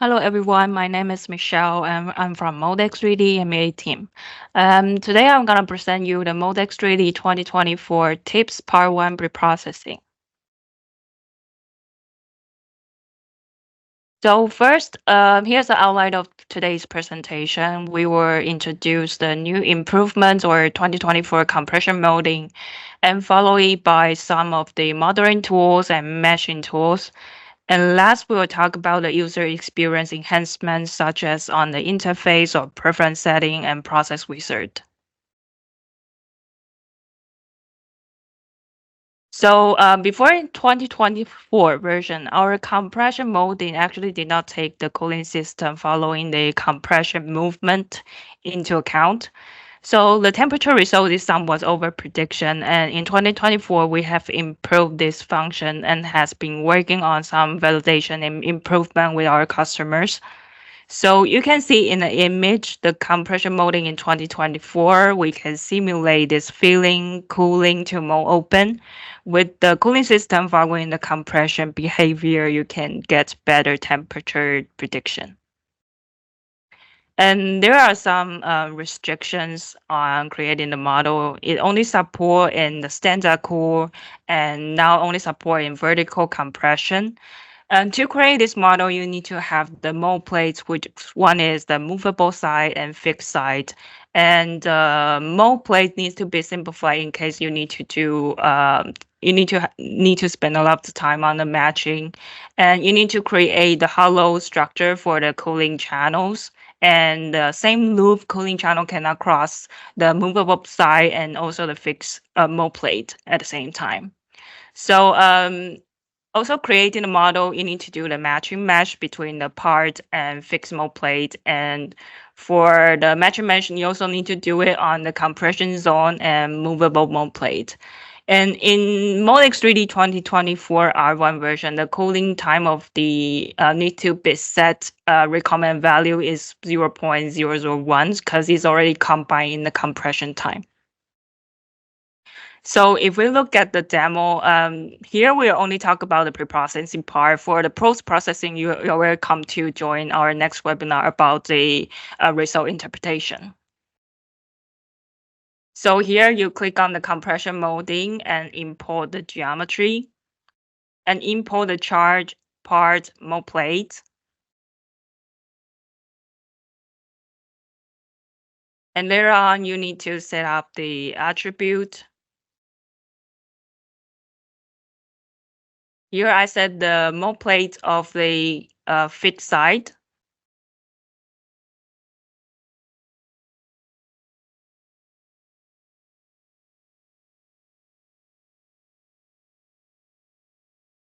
Hello everyone, my name is Michelle and I'm from Moldex3D MA team. Today I'm going to present you the Moldex3D 2024 Tips Part 1 Preprocessing. So first, here's the outline of today's presentation. We will introduce the new improvements or 2024 compression molding and follow it by some of the modeling tools and meshing tools. And last, we will talk about the user experience enhancements such as on the interface or preference setting and process wizard. So before in 2024 version, our compression molding actually did not take the cooling system following the compression movement into account. So the temperature result is somewhat over prediction, and in 2024 we have improved this function and has been working on some validation and improvement with our customers. So you can see in the image, the compression molding in 2024, we can simulate this filling, cooling to mold open. With the cooling system following the compression behavior, you can get better temperature prediction. And there are some restrictions on creating the model. It only support in the standard cool and now only support in vertical compression. And to create this model, you need to have the mold plates, which one is the movable side and fixed side. And mold plate needs to be simplified in case you need to do need to spend a lot of time on the matching, and you need to create the hollow structure for the cooling channels. And the same loop cooling channel cannot cross the movable side and also the fixed mold plate at the same time. So also creating a model, you need to do the matching mesh between the part and fixed mold plate. And for the matching mesh, you also need to do it on the compression zone and movable mold plate. And in Moldex3D 2024 R1 version, the cooling time of the need to be set recommend value is 0.001 because it's already combined in the compression time. So if we look at the demo, here we'll only talk about the pre-processing part. For the post-processing, you're welcome to join our next webinar about the result interpretation. So here you click on the compression molding and import the geometry and import the charge part mold plate. And later on, you need to set up the attribute. Here I set the mold plate of the fit side.